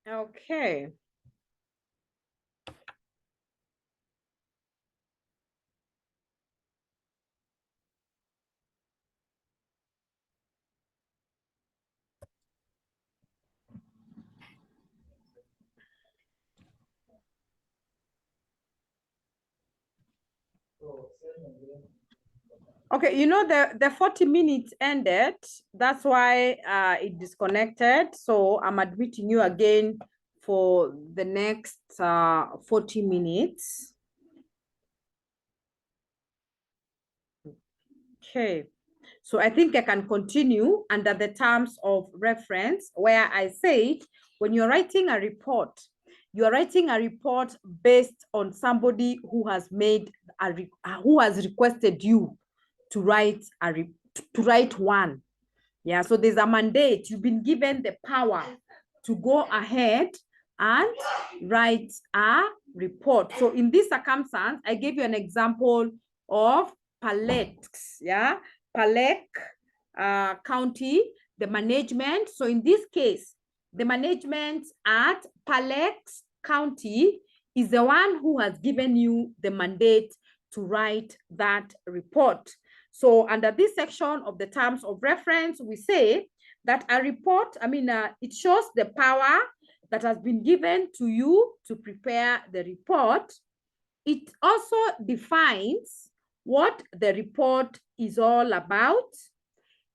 Okay. Okay, you know the 40 minutes ended. That's why it disconnected. So I'm admitting you again for the next 40 minutes. Okay. So I think I can continue under the terms of reference where I said when you're writing a report, you are writing a report based on somebody who has made who has requested you to write one. Yeah, so there's a mandate. You've been given the power to go ahead and write a report. So in this circumstance, I gave you an example of Palette, yeah, Palek County, the management. So in this case, the management at Palek County is the one who has given you the mandate to write that report. So under this section of the terms of reference, we say that a report, it shows the power that has been given to you to prepare the report. It also defines what the report is all about.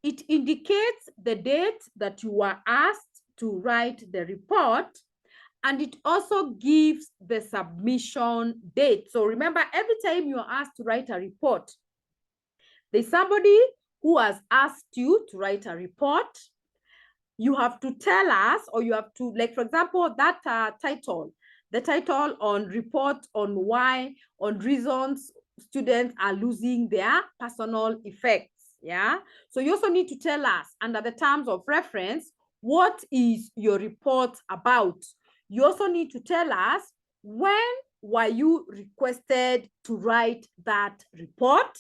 It indicates the date that you were asked to write the report, and it also gives the submission date. So remember, every time you're asked to write a report, there's somebody who has asked you to write a report. You have to tell us, or you have to, like, for example, that title, the title on report on why, on reasons students are losing their personal effects. Yeah. So you also need to tell us under the terms of reference, what is your report about? You also need to tell us when were you requested to write that report?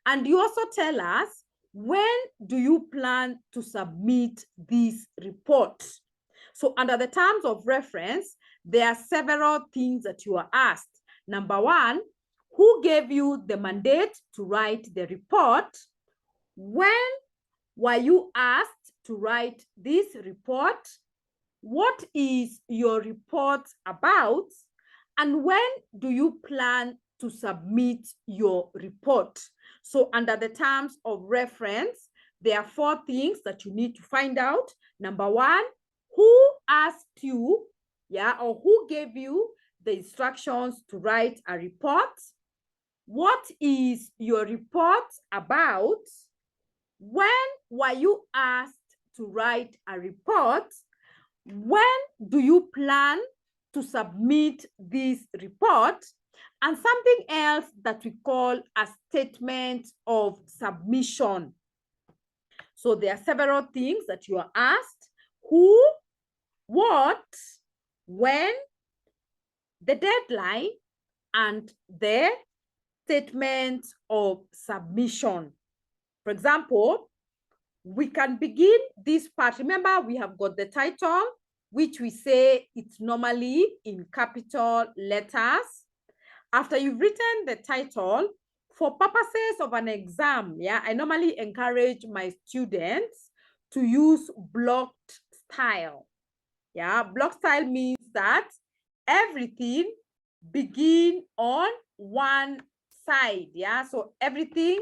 And you also tell us, when do you plan to submit this report? So under the terms of reference, there are several things that you are asked. Number one, who gave you the mandate to write the report? When were you asked to write this report? What is your report about? And when do you plan to submit your report? So under the terms of reference, there are 4 things that you need to find out. Number one, who asked you, yeah, or who gave you the instructions to write a report? What is your report about? When were you asked to write a report? When do you plan to submit this report? And something else that we call a statement of submission. So there are several things that you are asked: who, what, when, the deadline, and the statement of submission. For example, we can begin this part. Remember, we have got the title, which we say it's normally in capital letters. After you've written the title, for purposes of an exam, yeah, I normally encourage my students to use blocked style. Yeah, block style means that everything begin on one side. Yeah, so everything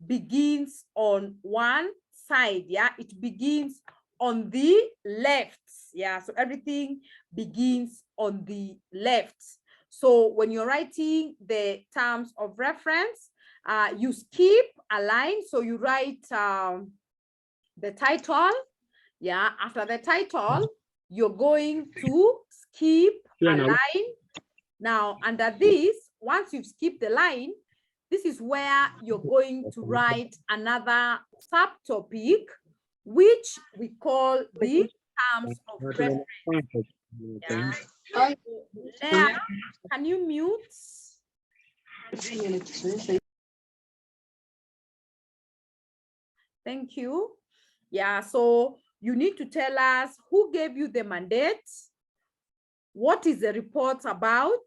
begins on one side. Yeah, it begins on the left. Yeah, so everything begins on the left. So when you're writing the terms of reference, you skip a line. So you write the title. Yeah, after the title, you're going to skip a line. Now, under this, once you've skipped the line, this is where you're going to write another subtopic, which we call the terms of reference. Yeah. Leah, can you mute? Thank you. Yeah, so you need to tell us who gave you the mandate, What is the report about?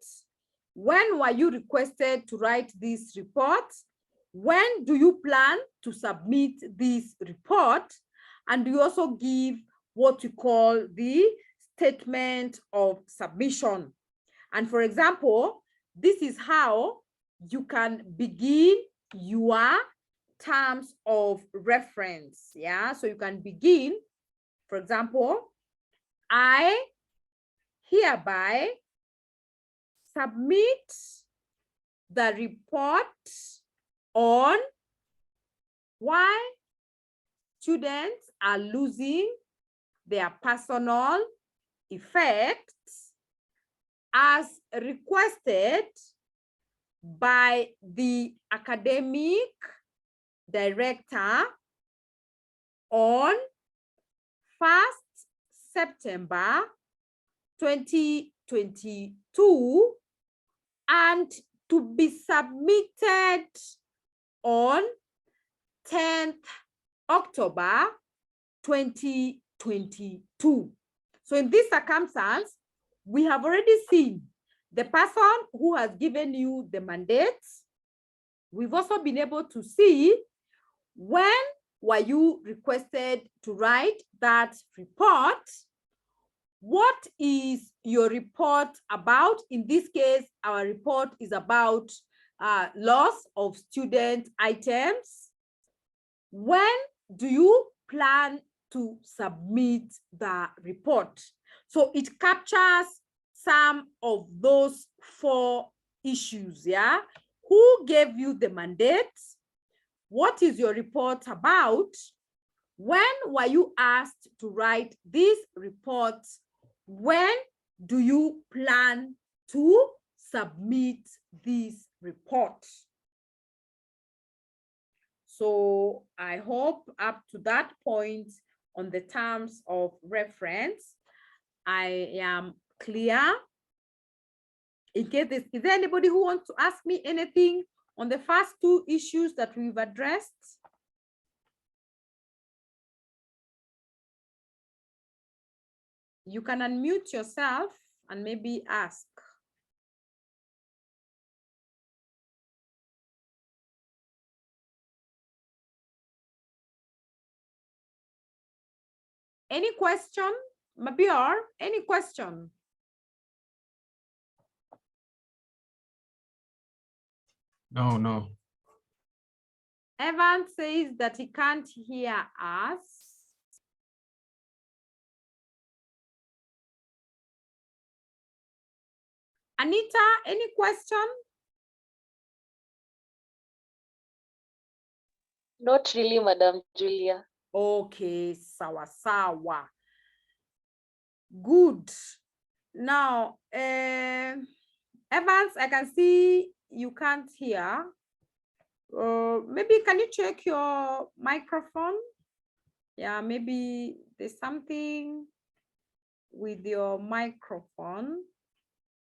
When were you requested to write this report? When do you plan to submit this report? And you also give what you call the statement of submission. And for example, this is how you can begin your terms of reference. Yeah, so you can begin, for example, I hereby submit the report on why students are losing their personal effects as requested by the academic director on 1st September 2022 and to be submitted on 10th October 2022. So in this circumstance, we have already seen the person who has given you the mandate. We've also been able to see when were you requested to write that report. What is your report about? In this case, our report is about loss of student items. When do you plan to submit the report? So it captures some of those 4 issues, yeah? Who gave you the mandate? What is your report about? When were you asked to write this report? When do you plan to submit this report? So I hope up to that point on the terms of reference, I am clear. In case is there anybody who wants to ask me anything on the first 2 issues that we've addressed? You can unmute yourself and maybe ask. Any question? Mabior, any question? No. Evan says that he can't hear us. Anita, any question? Not really, Madam Julia. Okay, sawa sawa. Good. Now, Evans, I can see you can't hear. Maybe can you check your microphone? Yeah, maybe there's something with your microphone.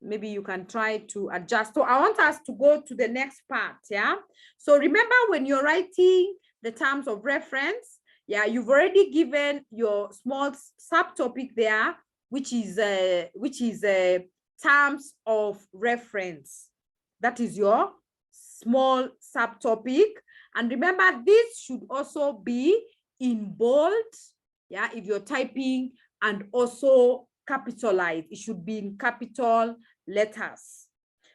Maybe you can try to adjust. So I want us to go to the next part, yeah? So remember when you're writing the terms of reference, yeah, you've already given your small subtopic there, which is terms of reference. That is your small subtopic. And remember, this should also be in bold, yeah, if you're typing, and also capitalized. It should be in capital letters.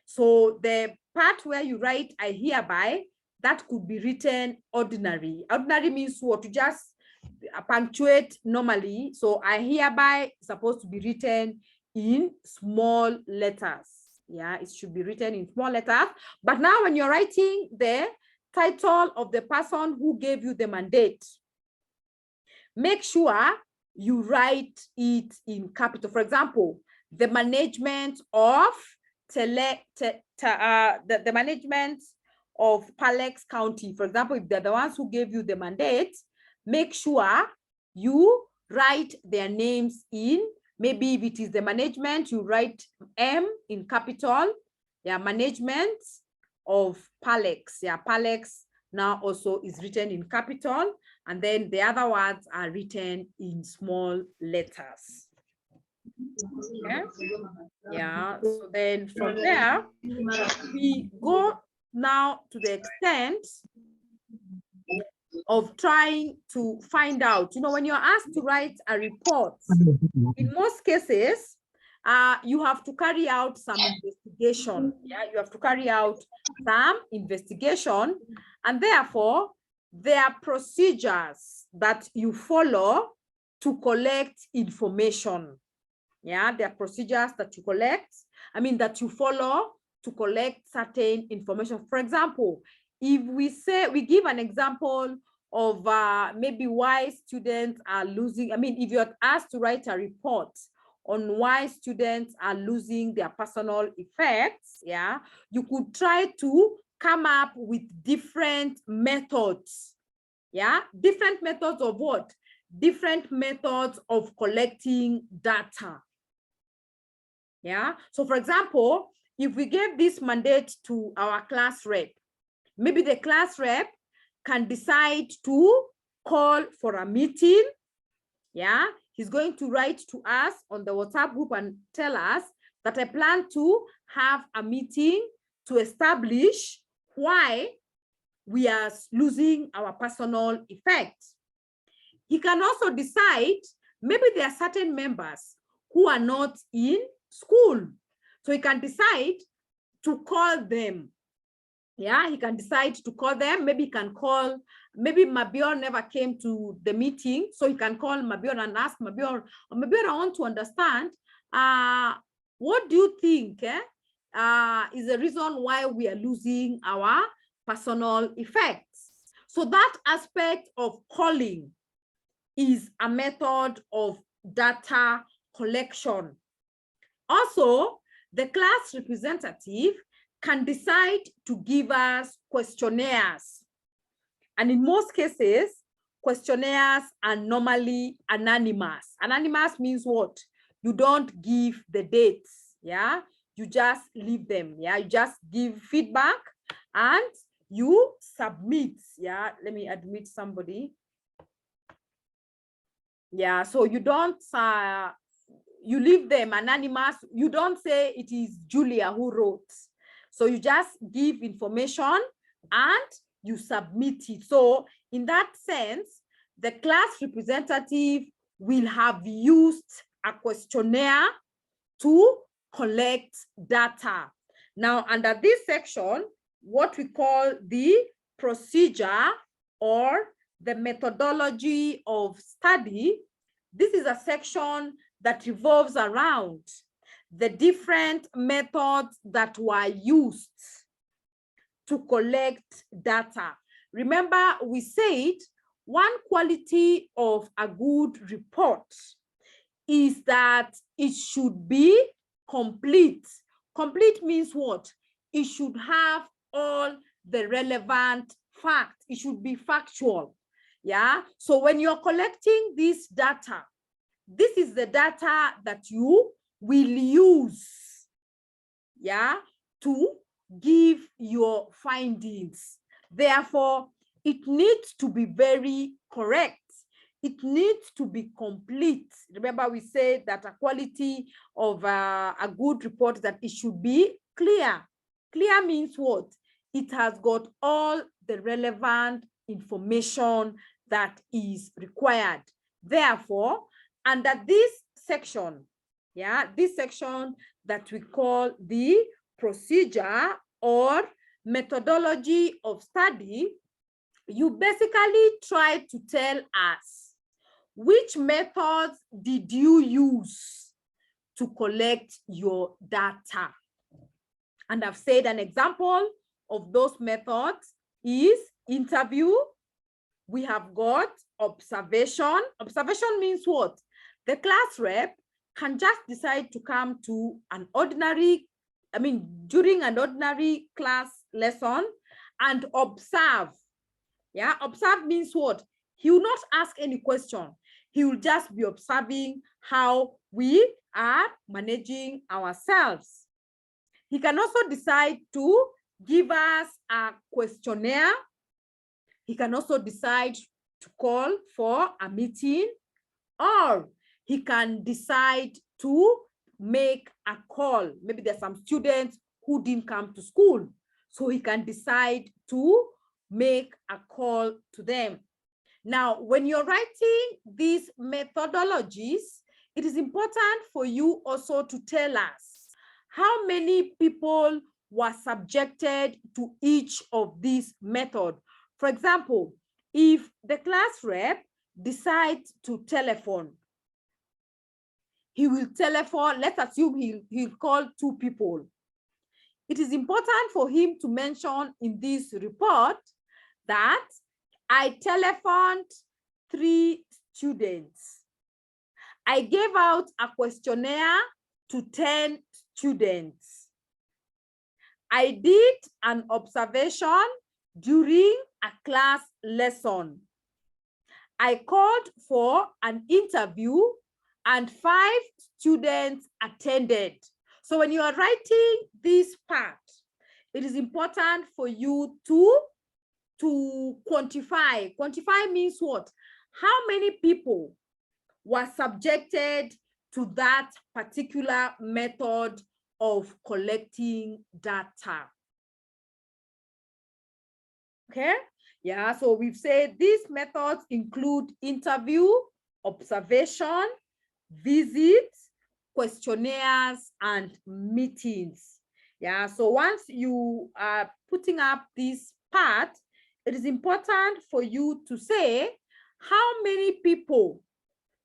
So the part where you write I hereby, that could be written ordinary. Ordinary means what? To just punctuate normally. So I hereby is supposed to be written in small letters. Yeah, it should be written in small letters. But now when you're writing the title of the person who gave you the mandate, make sure you write it in capital. For example, the management of the management of Palex County. For example, if they're the ones who gave you the mandate, make sure you write their names in. Maybe if it is the management, you write M in capital. Yeah, management of Palex. Yeah, Palex now also is written in capital, and then the other words are written in small letters. Okay. Yeah, so then from there, we go now to the extent of trying to find out, when you're asked to write a report, in most cases, you have to carry out some investigation. Yeah, you have to carry out some investigation, and therefore, there are procedures that you follow to collect information. Yeah, there are procedures that you that you follow to collect certain information. For example, if we give an example of maybe why students are losing, if you're asked to write a report on why students are losing their personal effects, yeah, you could try to come up with different methods. Yeah, different methods of what? Different methods of collecting data. Yeah, so for example, if we gave this mandate to our class rep, maybe the class rep can decide to call for a meeting. Yeah, he's going to write to us on the WhatsApp group and tell us that I plan to have a meeting to establish why we are losing our personal effects. He can also decide, maybe there are certain members who are not in school. So he can decide to call them. Yeah, he can decide to call them. Maybe he can call, maybe Mabior never came to the meeting, so he can call Mabior and ask Mabior, Mabior, I want to understand, what do you think is the reason why we are losing our personal effects? So that aspect of calling is a method of data collection. Also, the class representative can decide to give us questionnaires. And in most cases, questionnaires are normally anonymous. Anonymous means what? You don't give the dates, yeah? You just leave them, yeah? You just give feedback and you submit, yeah? Let me admit somebody. Yeah, so you don't, you leave them anonymous. You don't say it is Julia who wrote. So you just give information and you submit it. So in that sense, the class representative will have used a questionnaire to collect data. Now, under this section, what we call the procedure or the methodology of study, this is a section that revolves around the different methods that were used to collect data. Remember, we said one quality of a good report is that it should be complete. Complete means what? It should have all the relevant facts. It should be factual. Yeah. So when you're collecting this data, this is the data that you will use, yeah, to give your findings. Therefore, it needs to be very correct. It needs to be complete. Remember, we said that a quality of a good report, that it should be clear. Clear means what? It has got all the relevant information that is required. Therefore, under this section, yeah, this section that we call the procedure or methodology of study, you basically try to tell us which methods did you use to collect your data. And I've said an example of those methods is interview. We have got observation. Observation means what? The class rep can just decide to come to an ordinary, during an ordinary class lesson and observe. Yeah, observe means what? He will not ask any question. He will just be observing how we are managing ourselves. He can also decide to give us a questionnaire. He can also decide to call for a meeting, or he can decide to make a call. Maybe there's some students who didn't come to school, so he can decide to make a call to them. Now, when you're writing these methodologies, it is important for you also to tell us how many people were subjected to each of these methods. For example, if the class rep decides to telephone, he will telephone, let's assume he'll call 2 people. It is important for him to mention in this report that I telephoned 3 students. I gave out a questionnaire to 10 students. I did an observation during a class lesson. I called for an interview and 5 students attended. So when you are writing this part, it is important for you to quantify. Quantify means what? How many people were subjected to that particular method of collecting data. Okay, yeah, so we've said these methods include interview, observation, visits, questionnaires, and meetings. Yeah, so once you are putting up this part, it is important for you to say how many people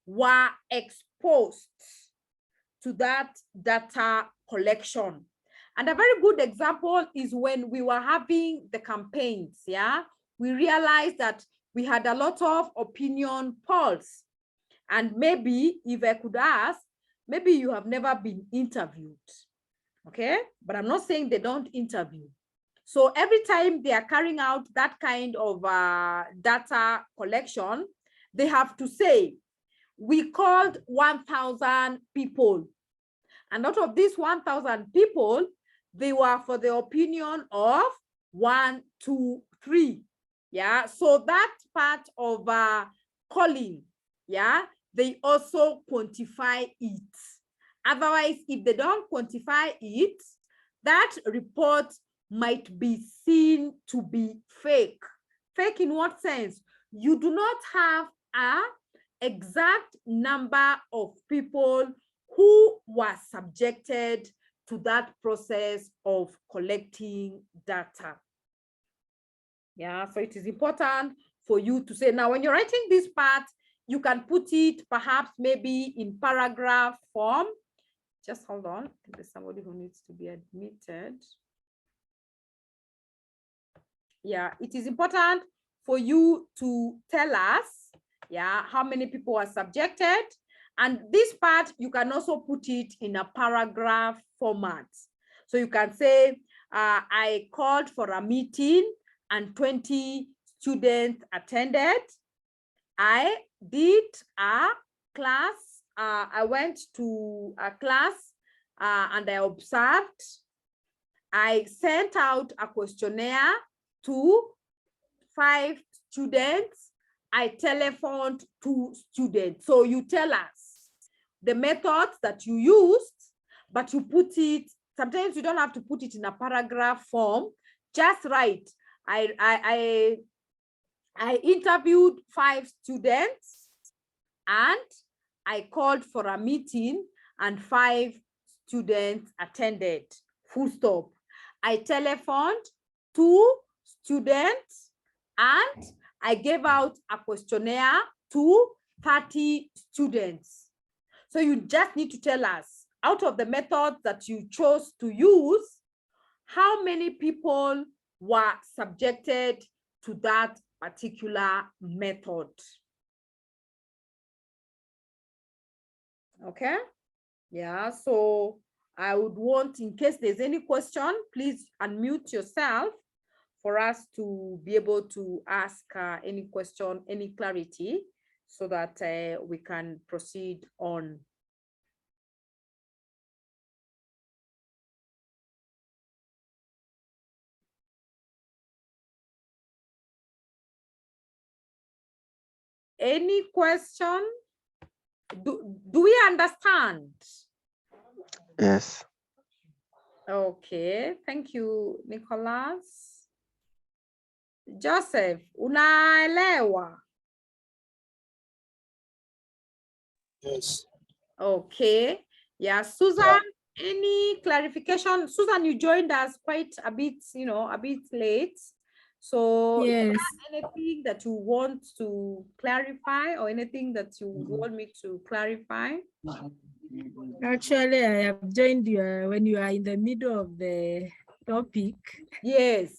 were exposed to that data collection. And a very good example is when we were having the campaigns, yeah, we realized that we had a lot of opinion polls. And maybe if I could ask, maybe you have never been interviewed, okay? But I'm not saying they don't interview. So every time they are carrying out that kind of data collection, they have to say, we called 1,000 people. And out of these 1,000 people, they were for the opinion of 1, 2, 3. Yeah, so that part of calling, yeah, they also quantify it. Otherwise, if they don't quantify it, that report might be seen to be fake. Fake in what sense? You do not have an exact number of people who were subjected to that process of collecting data. Yeah, so it is important for you to say, now when you're writing this part, you can put it perhaps maybe in paragraph form. Just hold on, there's somebody who needs to be admitted. Yeah, it is important for you to tell us, yeah, how many people are subjected. And this part, you can also put it in a paragraph format. So you can say, I called for a meeting and 20 students attended. I did a class, I went to a class and I observed. I sent out a questionnaire to 5 students. I telephoned 2 students. So you tell us the methods that you used, but you put it, sometimes you don't have to put it in a paragraph form, just write, I interviewed 5 students and I called for a meeting and 5 students attended, full stop. I telephoned 2 students and I gave out a questionnaire to 30 students. So you just need to tell us, out of the methods that you chose to use, how many people were subjected to that particular method. Okay, yeah, so I would want, in case there's any question, please unmute yourself for us to be able to ask any question, any clarity, so that we can proceed on. Any question? Do we understand? Yes. Okay, thank you, Nicholas. Joseph, unaelewa? Yes. Okay. Yeah, Susan, any clarification? Susan, you joined us quite a bit, a bit late. So Yes. anything that you want to clarify or anything that you want me to clarify? Actually, I have joined you when you are in the middle of the topic. Yes.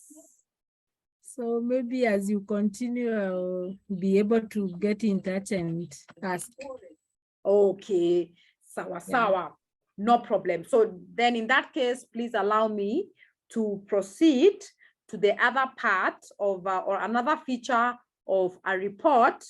So maybe as you continue, I'll be able to get in touch and ask. Okay. Sawa, sawa. No problem. So then in that case, please allow me to proceed to the other part of or another feature of a report.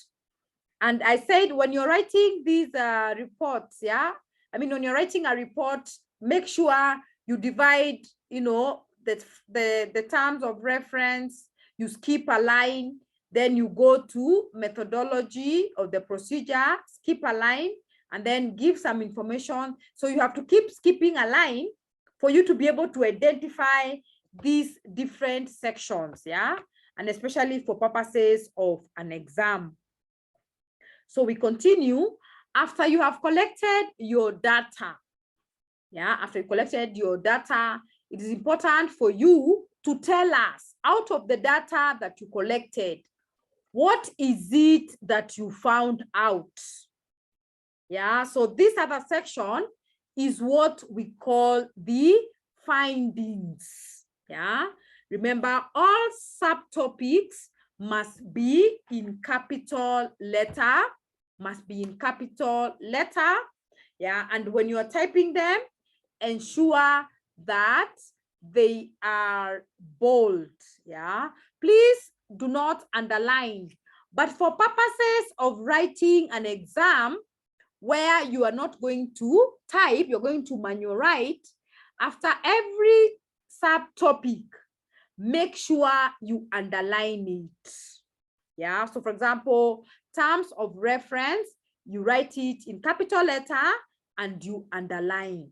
And I said, when you're writing these reports, when you're writing a report, make sure you divide, the terms of reference, you skip a line, then you go to methodology of the procedure, skip a line, and then give some information. So you have to keep skipping a line for you to be able to identify these different sections, and especially for purposes of an exam. So we continue. After you have collected your data, after you collected your data, it is important for you to tell us, out of the data that you collected, what is it that you found out? So this other section is what we call the findings. Remember, all subtopics must be in capital letter, and when you are typing them, ensure that they are bold. Please do not underline, but for purposes of writing an exam where you are not going to type, you're going to manual write, after every subtopic, make sure you underline it. So for example, terms of reference, you write it in capital letter and you underline.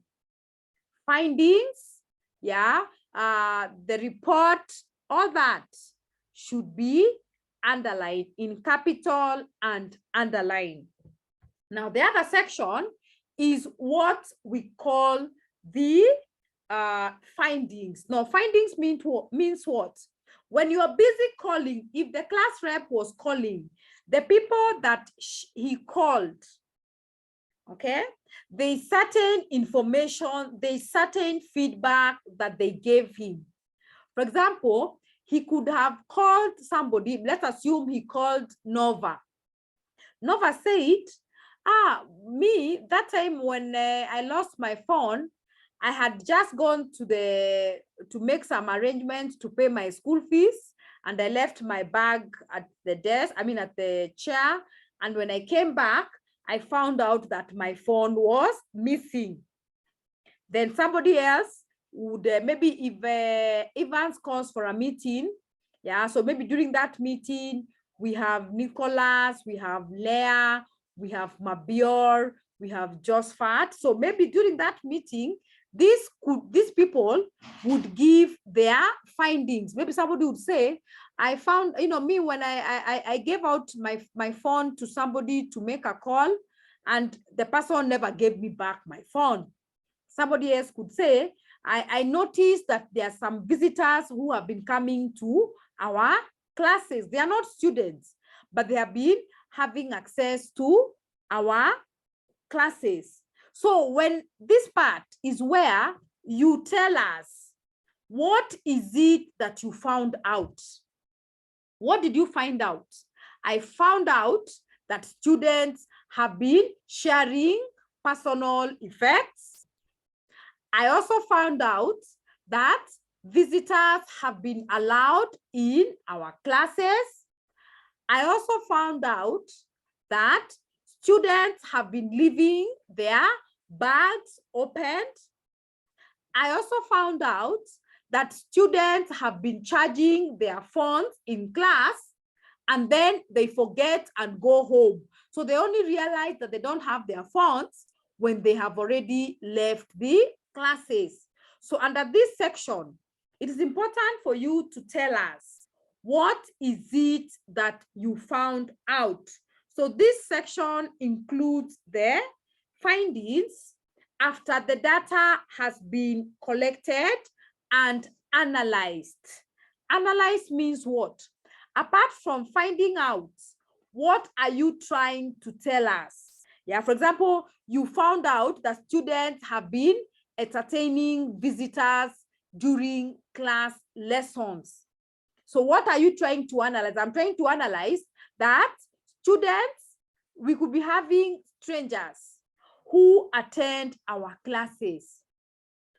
Findings, the report, all that should be underlined in capital and underline. Now, the other section is what we call the findings. Now, findings means what? When you are busy calling, if the class rep was calling, the people that he called, okay, there's certain information, there's certain feedback that they gave him. For example, he could have called somebody, let's assume he called Nova. Nova said, me, that time when I lost my phone, I had just gone to make some arrangements to pay my school fees, and I left my bag at the desk, at the chair. And when I came back, I found out that my phone was missing. Then somebody else would, maybe if Evans calls for a meeting, so maybe during that meeting, we have Nicholas, we have Leah, we have Mabior, we have Josephat. So maybe during that meeting, these people would give their findings. Maybe somebody would say, I found, me, when I gave out my phone to somebody to make a call, and the person never gave me back my phone. Somebody else could say, I noticed that there are some visitors who have been coming to our classes. They are not students, but they have been having access to our classes. So when this part is where you tell us, what is it that you found out? What did you find out? I found out that students have been sharing personal effects. I also found out that visitors have been allowed in our classes. I also found out that students have been leaving their bags opened. I also found out that students have been charging their phones in class. and then they forget and go home. So they only realize that they don't have their phones when they have already left the classes. So under this section, it is important for you to tell us, what is it that you found out? So this section includes the findings after the data has been collected and analyzed. Analyze means what? Apart from finding out, what are you trying to tell us? Yeah, for example, you found out that students have been entertaining visitors during class lessons. So what are you trying to analyze? I'm trying to analyze that students, we could be having strangers who attend our classes.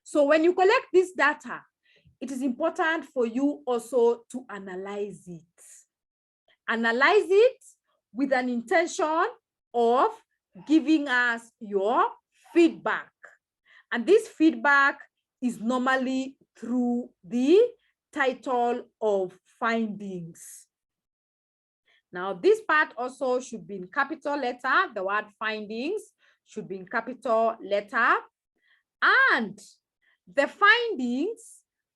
So when you collect this data, it is important for you also to analyze it. Analyze it with an intention of giving us your feedback. And this feedback is normally through the title of findings. Now, this part also should be in capital letter. The word findings should be in capital letter. And the findings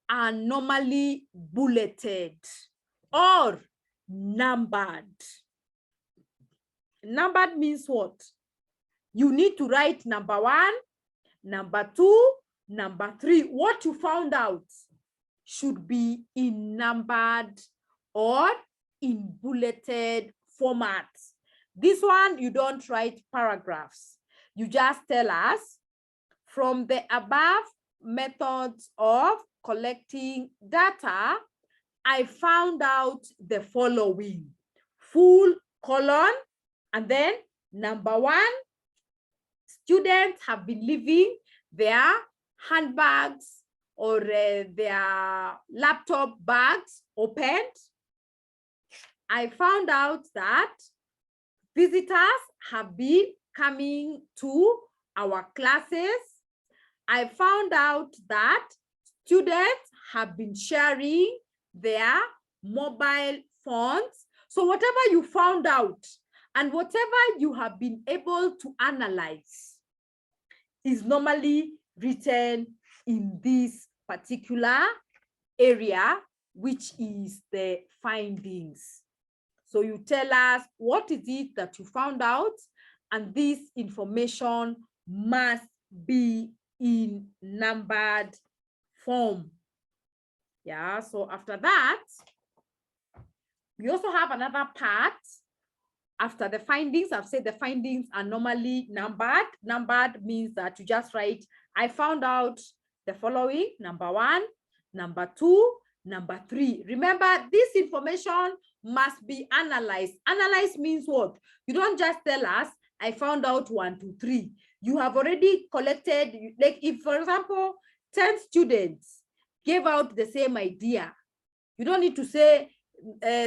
are normally bulleted or numbered. Numbered means what? You need to write number 1, number 2, number 3. What you found out should be in numbered or in bulleted format. This one, you don't write paragraphs. You just tell us, from the above methods of collecting data, I found out the following: full colon, and then number 1, students have been leaving their handbags or their laptop bags opened. I found out that visitors have been coming to our classes. I found out that students have been sharing their mobile phones. So whatever you found out and whatever you have been able to analyze is normally written in this particular area, which is the findings. So you tell us what is it that you found out, and this information must be in numbered form. Yeah, so after that, we also have another part. After the findings, I've said the findings are normally numbered. Numbered means that you just write, I found out the following: number 1, number 2, number 3. Remember, this information must be analyzed. Analyze means what? You don't just tell us, I found out 1, 2, 3. You have already collected, like if, for example, 10 students gave out the same idea, you don't need to say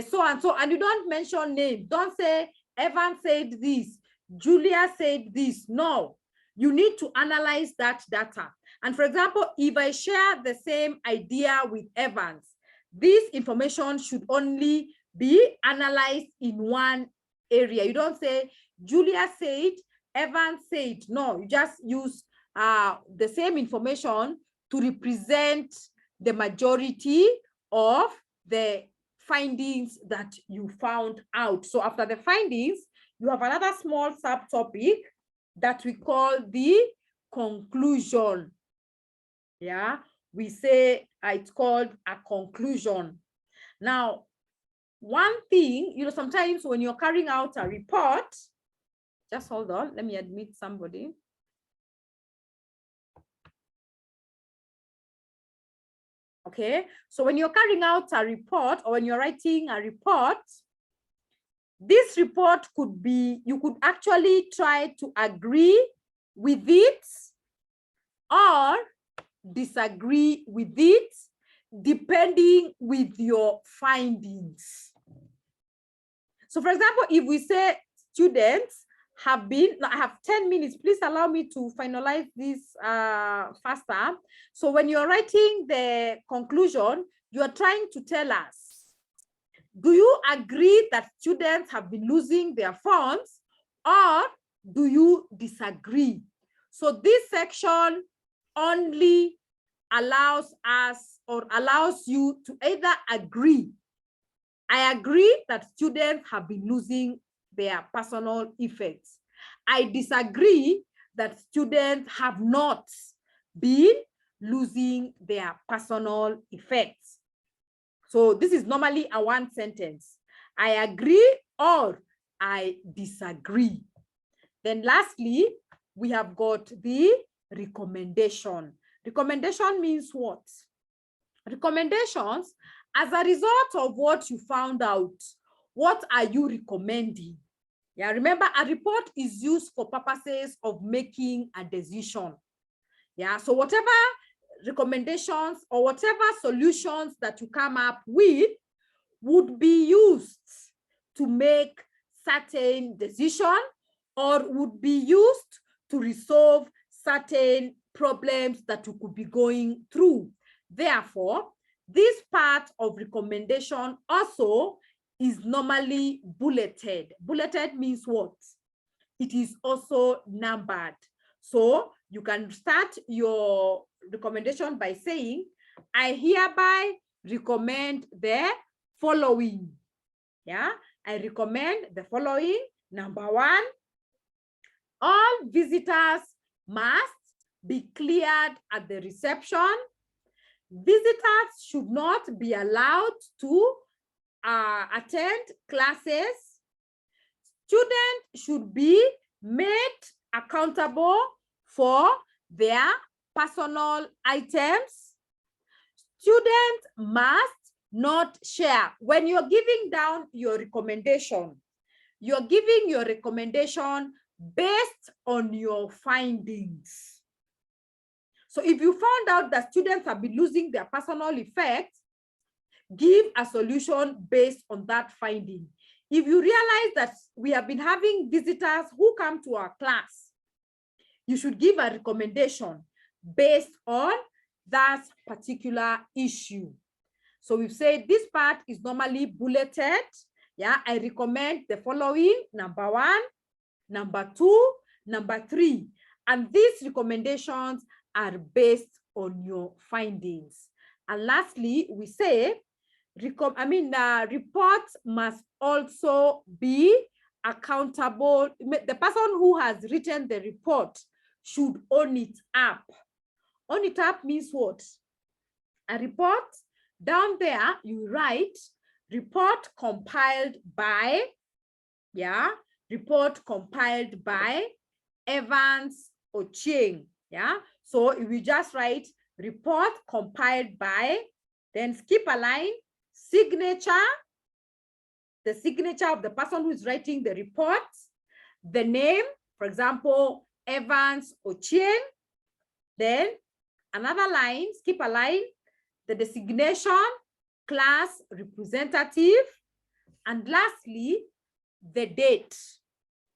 so and so, and you don't mention names. Don't say Evan said this, Julia said this. No, you need to analyze that data. And for example, if I share the same idea with Evans, this information should only be analyzed in one area. You don't say Julia said, Evans said. No, you just use the same information to represent the majority of the findings that you found out. So after the findings, you have another small subtopic that we call the conclusion. Yeah, we say it's called a conclusion. Now, one thing, you know, sometimes when you're carrying out a report, just hold on, let me admit somebody. Okay, so when you're carrying out a report or when you're writing a report, this report could be, you could actually try to agree with it or disagree with it, depending with your findings. So for example, if we say students have been, I have 10 minutes, please allow me to finalize this faster. So when you're writing the conclusion, you are trying to tell us Do you agree that students have been losing their phones, or do you disagree? So this section only allows us or allows you to either agree. I agree that students have been losing their personal effects. I disagree that students have not been losing their personal effects. So this is normally a one sentence. I agree or I disagree. Then lastly, we have got the recommendation. Recommendation means what? Recommendations, as a result of what you found out, what are you recommending? Yeah, remember, a report is used for purposes of making a decision. Yeah, so whatever recommendations or whatever solutions that you come up with would be used to make certain decision or would be used to resolve certain problems that you could be going through. Therefore, this part of recommendation also is normally bulleted. Bulleted means what? It is also numbered. So you can start your recommendation by saying, I hereby recommend the following. Yeah, I recommend the following. Number one, all visitors must be cleared at the reception. Visitors should not be allowed to attend classes. Students should be made accountable for their personal items. Students must not share. When you're giving down your recommendation, you're giving your recommendation based on your findings. So if you found out that students have been losing their personal effects, give a solution based on that finding. If you realize that we have been having visitors who come to our class, you should give a recommendation based on that particular issue. So we've said this part is normally bulleted. Yeah, I recommend the following: number one, number two, number three. And these recommendations are based on your findings. And lastly, we say, reports must also be accountable. The person who has written the report should own it up. Own it up means what? A report, down there you write, report compiled by, yeah, report compiled by Evans Ochieng. Yeah, so if you just write report compiled by, then skip a line, signature, the signature of the person who is writing the report, the name, for example, Evans Ochieng, then another line, skip a line, the designation, class representative, and lastly, the date.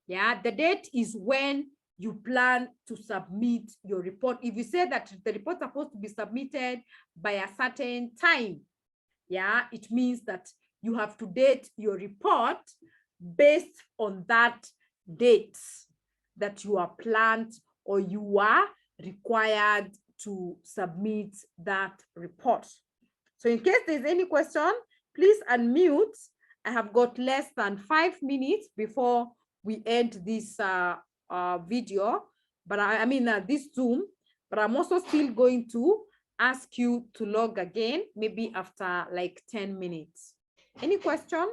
Yeah, the date is when you plan to submit your report. If you say that the report is supposed to be submitted by a certain time, yeah, it means that you have to date your report based on that date that you are planned or you are required to submit that report. So in case there's any question, please unmute. I have got less than 5 minutes before we end this video, but this Zoom, but I'm also still going to ask you to log again, maybe after like 10 minutes. Any question?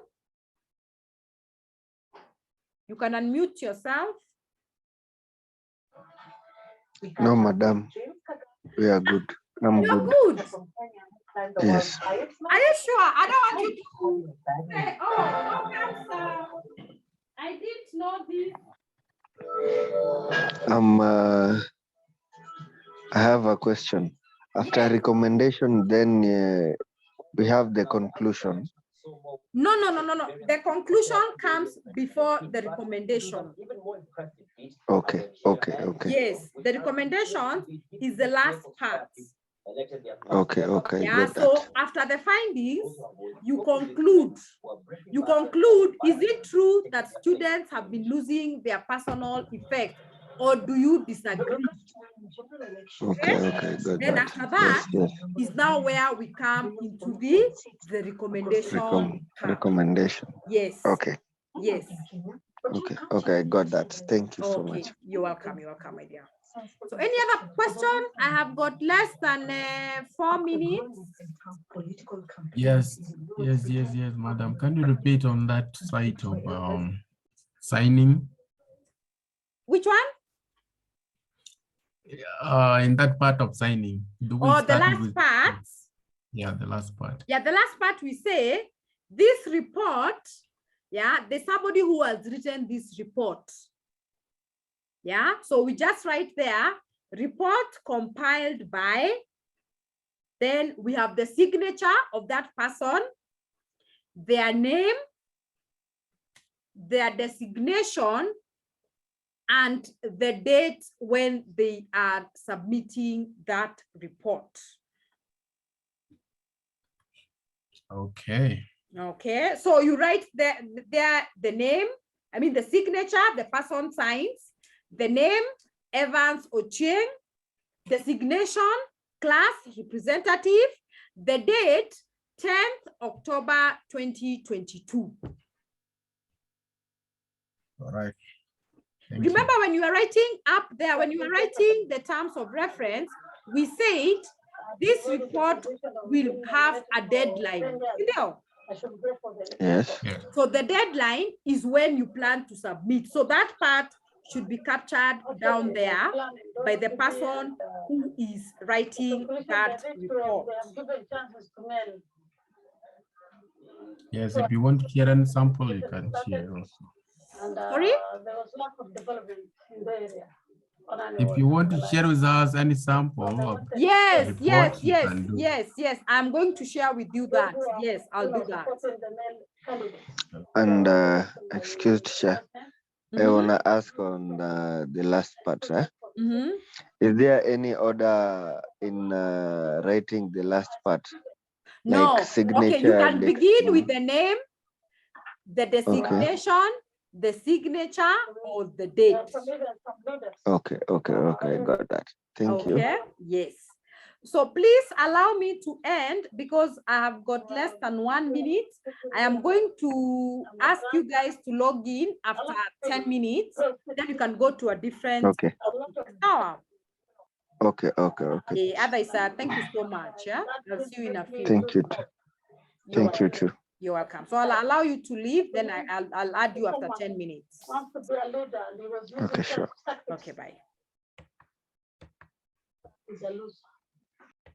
You can unmute yourself. No, madam. We are good. I'm You're good. good. Yes. Are you sure? I don't want you to say, oh, how comes I didn't know this. I have a question. After recommendation, then we have the conclusion. No. The conclusion comes before the recommendation. Okay. Yes, the recommendation is the last part. Okay, okay, Yeah, got so that. after the findings, you conclude. You conclude, is it true that students have been losing their personal effects, or do you disagree? Okay, okay, got Then that. after that Yes, is now where we come into the recommendation part. recommendation. Yes, Okay, yes. okay, okay, I got that. Thank you so Okay, much. you're welcome, my dear. So any other question? I have got less than 4 minutes. Yes, madam. Can you repeat on that site of signing? Which one? In that part of signing. Do we Or the start last with part? Yeah, the last part. Yeah, the last part we say, this report, yeah, there's somebody who has written this report. Yeah, so we just write there, report compiled by, then we have the signature of that person, their name, their designation, and the date when they are submitting that report. Okay. Okay, so you write the name, I mean the signature, the person signs, the name, Evans Ochieng, designation, class representative, the date, 10th October 2022. All right. Thank Remember when you are writing up there, when you are writing the terms of reference, we said this report will have a deadline. You know? Yes, you. Yeah. So the deadline is when you plan to submit. So that part should be captured down there by the person who is writing that report. Yes, if you want to share any sample, you can share also. Sorry? If you want to share with us any sample of Yes, report, yes, you yes, can do. yes. I'm going to share with you that. Yes, I'll do that. and excuse teacher, I Mhm, wanna ask on the last part. mhm. Is there any order in writing the last part? No, Like signature? okay, you can begin designation? with the name, the designation, the signature, or the date. Okay, okay, okay, got that. Thank you. Okay, yes. So please allow me to end because I have got less than 1 minute. I am going to ask you guys to log in after 10 minutes. Then you can go to a different Okay, hour. okay, okay, okay. Others, thank you so much. Yeah, I'll see you in a few. Thank you too. Thank you too. You're welcome. So I'll allow you to leave. Then I'll add you after 10 minutes. Okay, sure. Okay, bye.